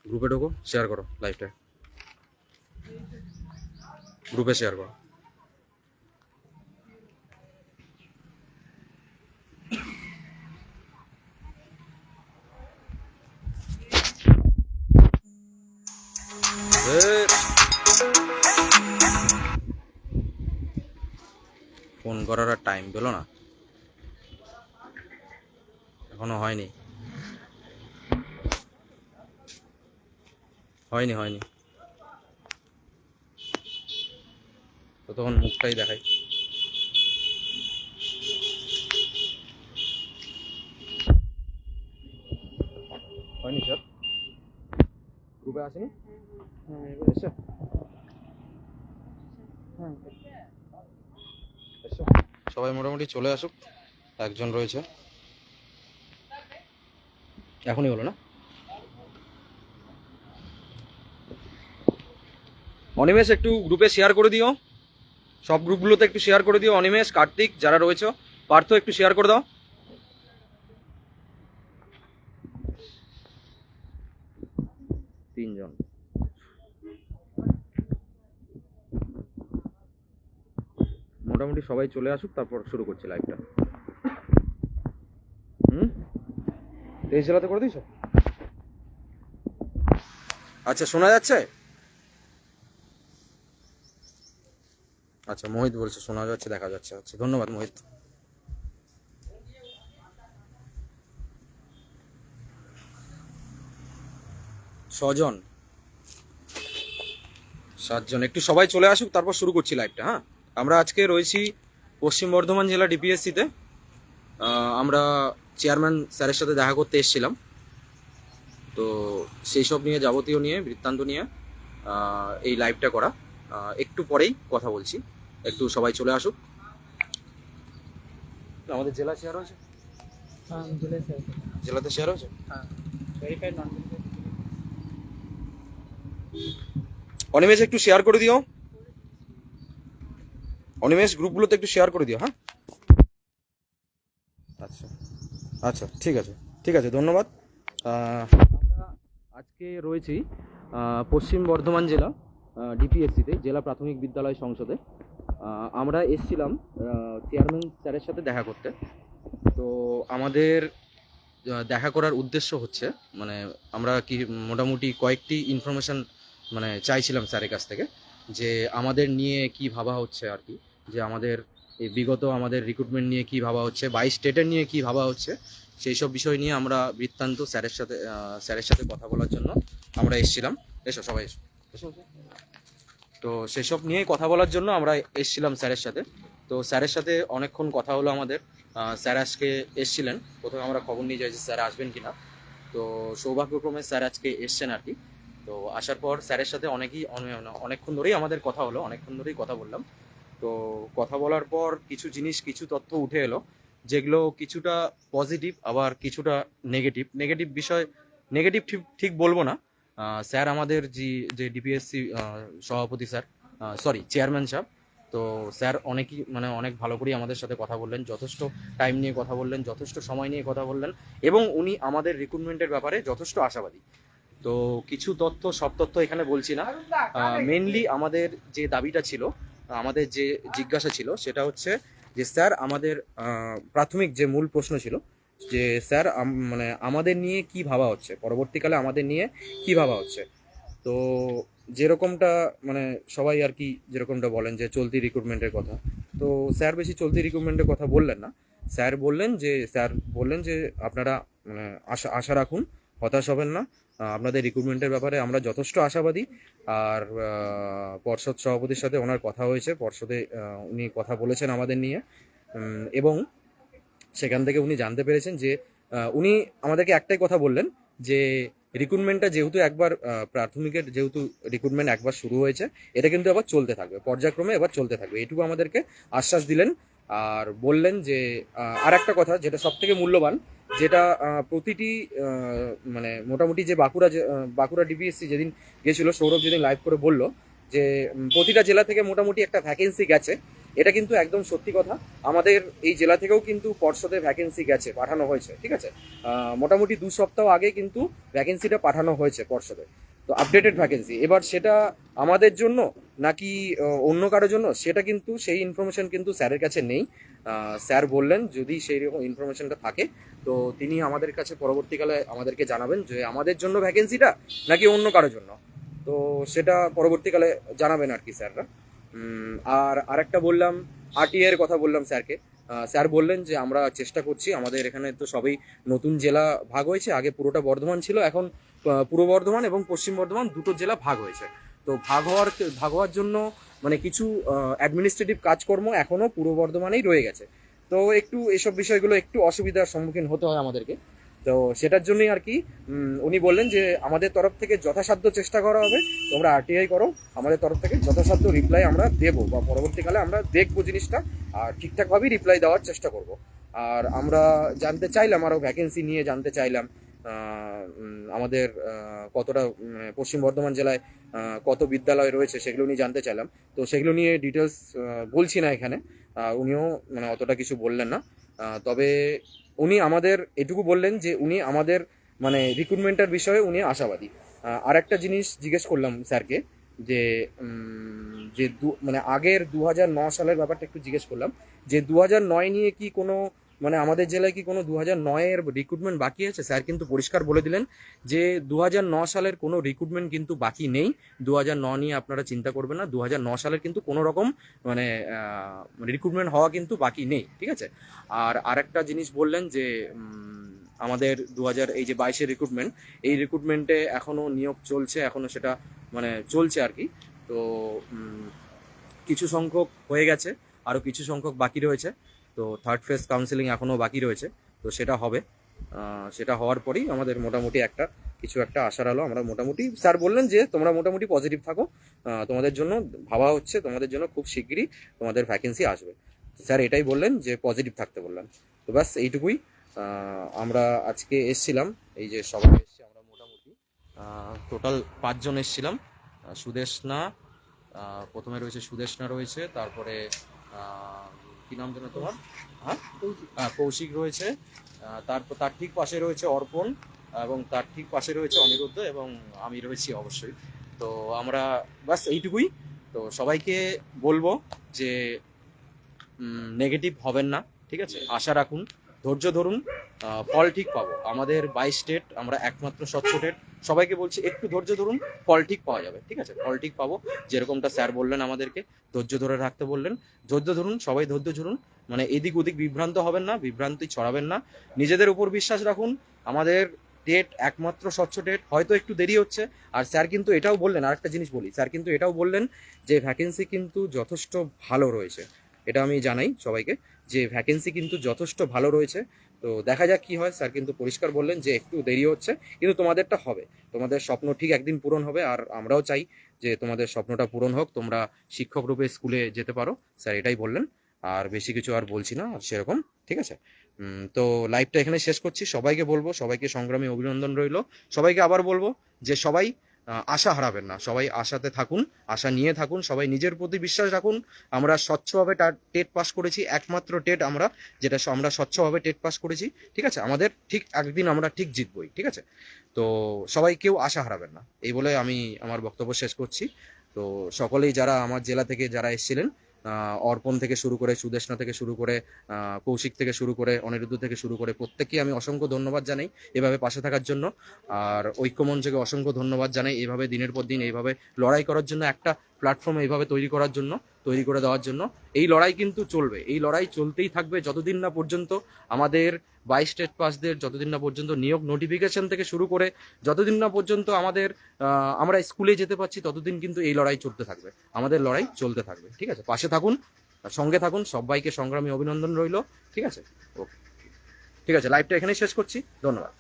গ্রুপে ঢোকো, শেয়ার করো লাইভটা, গ্রুপে শেয়ার করো। ফোন করার আর টাইম পেলো না, এখনো হয়নি হয়নি হয়নি তো তখন মুখটাই দেখাই। হয়নি স্যার, গ্রুপে আসেনি। এসো, এসো, সবাই মোটামুটি চলে আসুক, একজন রয়েছে, এখনই হলো না। অনিমেষ একটু গ্রুপে শেয়ার করে দিও, সব গ্রুপগুলোতে একটু শেয়ার করে দিও। অনিমেষ, কার্তিক যারা রয়েছে, পার্থ একটু শেয়ার করে দাও। তিনজন, মোটামুটি সবাই চলে আসুক, তারপর শুরু করছি লাইভটা। এই জেলাতে করে দিয়েছো? আচ্ছা, শোনা যাচ্ছে? আচ্ছা, মোহিত বলছে শোনা যাচ্ছে, দেখা যাচ্ছে। আচ্ছা, ধন্যবাদ মোহিত। ছজন, সাতজন, একটু সবাই চলে আসুক, তারপর শুরু করছি লাইভটা। হ্যাঁ, আমরা আজকে রয়েছি পশ্চিম বর্ধমান জেলা ডিপিএসসিতে। আমরা চেয়ারম্যান স্যারের সাথে দেখা করতে এসেছিলাম, তো সেই সব নিয়ে, যাবতীয় নিয়ে, বৃত্তান্ত নিয়ে এই লাইভটা করা। একটু পরেই কথা বলছি, একটু সবাই চলে আসুক। আমাদের জেলা শেয়ার হয়েছে? জেলাতে শেয়ার হয়েছে? অনিমেষ একটু শেয়ার করে দিও, অনিমেষ গ্রুপগুলোতে একটু শেয়ার করে দিও। হ্যাঁ, আচ্ছা আচ্ছা, ঠিক আছে ঠিক আছে, ধন্যবাদ। আমরা আজকে রয়েছি পশ্চিম বর্ধমান জেলা ডিপিএসসিতে, জেলা প্রাথমিক বিদ্যালয় সংসদে। আমরা এসছিলাম চেয়ারম্যান স্যারের সাথে দেখা করতে। তো আমাদের দেখা করার উদ্দেশ্য হচ্ছে, মানে আমরা কি মোটামুটি কয়েকটি ইনফরমেশান মানে চাইছিলাম স্যারের কাছ থেকে, যে আমাদের নিয়ে কি ভাবা হচ্ছে আর কি, যে আমাদের এই বিগত আমাদের রিক্রুটমেন্ট নিয়ে কি ভাবা হচ্ছে, 22 স্টেটের নিয়ে কি ভাবা হচ্ছে, সেই সব বিষয় নিয়ে আমরা বৃত্তান্ত স্যারের সাথে কথা বলার জন্য আমরা এসেছিলাম। এসো সবাই, এসো এসো এসো। তো সেসব নিয়েই কথা বলার জন্য আমরা এসেছিলাম স্যারের সাথে। তো স্যারের সাথে অনেকক্ষণ কথা হলো আমাদের। স্যার আজকে এসছিলেন, প্রথমে আমরা খবর নিয়ে যাই যে স্যার আসবেন কিনা। তো সৌভাগ্যক্রমে স্যার আজকে এসছেন আর কি। তো আসার পর স্যারের সাথে অনেকক্ষণ ধরেই আমাদের কথা হলো, অনেকক্ষণ ধরেই কথা বললাম। তো কথা বলার পর কিছু জিনিস, কিছু তথ্য উঠে এলো, যেগুলো কিছুটা পজিটিভ, আবার কিছুটা নেগেটিভ। নেগেটিভ বিষয়, নেগেটিভ ঠিক ঠিক বলবো না। স্যার আমাদের যে ডিপিএসসি সভাপতি স্যার, সরি চেয়ারম্যান সাহেব, তো স্যার অনেকই মানে অনেক ভালো করেই আমাদের সাথে কথা বললেন, যথেষ্ট টাইম নিয়ে কথা বললেন, যথেষ্ট সময় নিয়ে কথা বললেন, এবং উনি আমাদের রিক্রুটমেন্টের ব্যাপারে যথেষ্ট আশাবাদী। তো কিছু তথ্য, সব তথ্য এখানে বলছি না। মেনলি আমাদের যে দাবিটা ছিল, আমাদের যে জিজ্ঞাসা ছিল, সেটা হচ্ছে যে স্যার আমাদের প্রাথমিক যে মূল প্রশ্ন ছিল, যে স্যার মানে আমাদের নিয়ে কি ভাবা হচ্ছে, পরবর্তীকালে আমাদের নিয়ে কি ভাবা হচ্ছে। তো যেরকমটা মানে সবাই আর কি যেরকমটা বলেন যে চলতি রিক্রুটমেন্টের কথা, তো স্যার বেশি চলতি রিক্রুটমেন্টের কথা বললেন না। স্যার বললেন যে আপনারা মানে আশা আশা রাখুন, হতাশ হবেন না, আপনাদের রিক্রুটমেন্টের ব্যাপারে আমরা যথেষ্ট আশাবাদী। আর পর্ষদ সভাপতির সাথে ওনার কথা হয়েছে, পর্ষদে উনি কথা বলেছেন আমাদের নিয়ে, এবং সেখান থেকে উনি জানতে পেরেছেন যে উনি আমাদেরকে একটাই কথা বললেন, যে রিক্রুটমেন্টটা যেহেতু একবার প্রাথমিকের যেহেতু রিক্রুটমেন্ট একবার শুরু হয়েছে, এটা কিন্তু আবার চলতে থাকবে, পর্যায়ক্রমে এবার চলতে থাকবে, এটুকু আমাদেরকে আশ্বাস দিলেন। আর বললেন যে আর একটা কথা যেটা সব থেকে মূল্যবান, যেটা প্রতিটি মানে মোটামুটি যে বাঁকুড়া ডিপিএসসি যেদিন গেছিল, সৌরভ যেদিন লাইভ করে বলল যে প্রতিটা জেলা থেকে মোটামুটি একটা ভ্যাকেন্সি গেছে, এটা কিন্তু একদম সত্যি কথা। আমাদের এই জেলা থেকেও কিন্তু পর্ষদে ভ্যাকেন্সি গেছে, পাঠানো হয়েছে, ঠিক আছে। মোটামুটি 2 সপ্তাহ আগে কিন্তু ভ্যাকেন্সিটা পাঠানো হয়েছে পর্ষদে, তো আপডেটেড ভ্যাকেন্সি। এবার সেটা আমাদের জন্য নাকি অন্য কারোর জন্য, সেটা কিন্তু সেই ইনফরমেশন কিন্তু স্যারের কাছে নেই। স্যার বললেন যদি সেই রকম ইনফরমেশনটা থাকে তো তিনি আমাদের কাছে পরবর্তীকালে আমাদেরকে জানাবেন যে আমাদের জন্য ভ্যাকেন্সিটা নাকি অন্য কারোর জন্য। তো সেটা পরবর্তীকালে জানাবেন আর কি স্যাররা। আর আরেকটা বললাম, আরটিআই এর কথা বললাম স্যারকে। স্যার বললেন যে আমরা চেষ্টা করছি, আমাদের এখানে তো সবই নতুন জেলা ভাগ হয়েছে, আগে পুরোটা বর্ধমান ছিল, এখন পূর্ব বর্ধমান এবং পশ্চিম বর্ধমান দুটো জেলা ভাগ হয়েছে। তো ভাগ হওয়ার জন্য মানে কিছু অ্যাডমিনিস্ট্রেটিভ কাজকর্ম এখনো পূর্ব বর্ধমানেই রয়ে গেছে। তো একটু এসব বিষয়গুলো একটু অসুবিধার সম্মুখীন হতে হয় আমাদেরকে। তো সেটার জন্যই আর কি উনি বললেন যে আমাদের তরফ থেকে যথাসাধ্য চেষ্টা করা হবে, তোমরা আরটিআই করো, আমাদের তরফ থেকে যথাসাধ্য রিপ্লাই আমরা দেবো, বা পরবর্তীকালে আমরা দেখবো জিনিসটা আর ঠিকঠাকভাবেই রিপ্লাই দেওয়ার চেষ্টা করব। আর আমরা জানতে চাইলাম, আরও ভ্যাকেন্সি নিয়ে জানতে চাইলাম আমাদের কতটা পশ্চিম বর্ধমান জেলায় কত বিদ্যালয় রয়েছে সেগুলো নিয়ে জানতে চাইলাম। তো সেগুলো নিয়ে ডিটেলস বলছি না এখানে, উনিও মানে অতটা কিছু বললেন না। তবে উনি আমাদের এটুকু বললেন যে উনি আমাদের মানে রিক্রুটমেন্টের বিষয়ে উনি আশাবাদী। আর একটা জিনিস জিজ্ঞেস করলাম স্যারকে যে যে মানে আগের 2009 সালের ব্যাপারটা একটু জিজ্ঞেস করলাম যে 2009 নিয়ে কি কোনো মানে আমাদের জেলায় কি কোনো 2009-এর রিক্রুটমেন্ট বাকি আছে। স্যার কিন্তু পরিষ্কার বলে দিলেন যে 2009 সালের কোনো রিক্রুটমেন্ট কিন্তু বাকি নেই, 2009 নিয়ে আপনারা চিন্তা করবেন না, 2009 সালের কিন্তু কোনো রকম মানে রিক্রুটমেন্ট হওয়া কিন্তু বাকি নেই, ঠিক আছে। আর আরেকটা জিনিস বললেন যে আমাদের 2000 এই যে 22-এর রিক্রুটমেন্ট, এই রিক্রুটমেন্টে এখনও নিয়োগ চলছে, এখনও সেটা মানে চলছে আর কি। তো কিছু সংখ্যক হয়ে গেছে, আরও কিছু সংখ্যক বাকি রয়েছে। তো থার্ড ফেজ কাউন্সেলিং এখনও বাকি রয়েছে, তো সেটা হবে। সেটা হওয়ার পরেই আমাদের মোটামুটি কিছু একটা আশার আলো আমরা মোটামুটি, স্যার বললেন যে তোমরা মোটামুটি পজিটিভ থাকো, তোমাদের জন্য ভাবা হচ্ছে, তোমাদের জন্য খুব শিগগিরই তোমাদের ভ্যাকেন্সি আসবে। স্যার এটাই বললেন যে পজিটিভ থাকতে বললেন। তো ব্যাস এইটুকুই। আমরা আজকে এসছিলাম, এই যে সবাই এসছি আমরা মোটামুটি টোটাল 5 জন এসছিলাম। সুদেশনা, প্রথমে রয়েছে সুদেশনা রয়েছে, তারপরে কি নাম যেন তোমার, হ্যাঁ কৌশিক রয়েছে, তার ঠিক পাশে রয়েছে অর্পণ, এবং তার ঠিক পাশে রয়েছে অনিরুদ্ধ, এবং আমি রয়েছি অবশ্যই। তো আমরা বাস এইটুকুই। তো সবাইকে বলবো যে নেগেটিভ হবেন না, ঠিক আছে, আশা রাখুন, ধৈর্য ধরুন, ফল ঠিক পাবো। আমাদের 22 স্টেট, আমরা একমাত্র স্বচ্ছ স্টেট। সবাইকে বলছি একটু ধৈর্য ধরুন, ফল ঠিক পাওয়া যাবে, ঠিক আছে, ফল ঠিক পাবো। যেরকমটা স্যার বললেন আমাদেরকে ধৈর্য ধরে রাখতে বললেন, ধৈর্য ধরুন, সবাই ধৈর্য ধরুন, মানে এদিক ওদিক বিভ্রান্ত হবেন না, বিভ্রান্তি ছড়াবেন না, নিজেদের উপর বিশ্বাস রাখুন। আমাদের টেট একমাত্র স্বচ্ছ টেট, হয়তো একটু দেরি হচ্ছে। আর স্যার কিন্তু এটাও বললেন, আরেকটা জিনিস বলি, স্যার কিন্তু এটাও বললেন যে ভ্যাকেন্সি কিন্তু যথেষ্ট ভালো রয়েছে। এটা আমি জানাই সবাইকে যে ভ্যাকেন্সি কিন্তু যথেষ্ট ভালো রয়েছে। তো দেখা যাক কি হয়। স্যার কিন্তু পরিষ্কার বললেন যে একটু দেরি হচ্ছে, কিন্তু তোমাদেরটা হবে, তোমাদের স্বপ্ন ঠিক একদিন পূরণ হবে। আর আমরাও চাই যে তোমাদের স্বপ্নটা পূরণ হোক, তোমরা শিক্ষক রূপে স্কুলে যেতে পারো। স্যার এটাই বললেন, আর বেশি কিছু আর বলছি না আর সেরকম, ঠিক আছে। তো লাইভটা এখানে শেষ করছি। সবাইকে বলবো, সবাইকে সংগ্রামী অভিনন্দন রইল। সবাইকে আবার বলবো যে সবাই আশা হারাবেন না, সবাই আশাতে থাকুন, আশা নিয়ে থাকুন, সবাই নিজের প্রতি বিশ্বাস রাখুন। আমরা স্বচ্ছভাবে টেট পাস করেছি, একমাত্র টেট আমরা, যেটা আমরা স্বচ্ছভাবে টেট পাস করেছি, ঠিক আছে। আমাদের ঠিক একদিন আমরা ঠিক জিতবই, ঠিক আছে। তো সবাই কেউ আশা হারাবেন না, এই বলে আমি আমার বক্তব্য শেষ করছি। তো সকলেই যারা আমার জেলা থেকে যারা এসেছিলেন, অর্পণ থেকে শুরু করে, সুদেশনা থেকে শুরু করে, কৌশিক থেকে শুরু করে, অনিরুদ্ধ থেকে শুরু করে, প্রত্যেককেই আমি অসংখ্য ধন্যবাদ জানাই এভাবে পাশে থাকার জন্য। আর ঐক্যমঞ্চকে অসংখ্য ধন্যবাদ জানাই এভাবে দিনের পর দিন এইভাবে লড়াই করার জন্য, একটা প্ল্যাটফর্ম এইভাবে তৈরি করে দেওয়ার জন্য। এই লড়াই কিন্তু চলবে, এই লড়াই চলতেই থাকবে যতদিন না পর্যন্ত আমাদের 22 স্টেট পাসদের, যতদিন না পর্যন্ত নিয়োগ নোটিফিকেশন থেকে শুরু করে, যতদিন না পর্যন্ত আমাদের আমরা স্কুলে যেতে পারছি, ততদিন কিন্তু এই লড়াই চলতে থাকবে, আমাদের লড়াই চলতে থাকবে, ঠিক আছে। পাশে থাকুন, সঙ্গে থাকুন, সবাইকে সংগ্রামী অভিনন্দন রইল, ঠিক আছে। ওকে, ঠিক আছে, লাইভটা এখানেই শেষ করছি, ধন্যবাদ।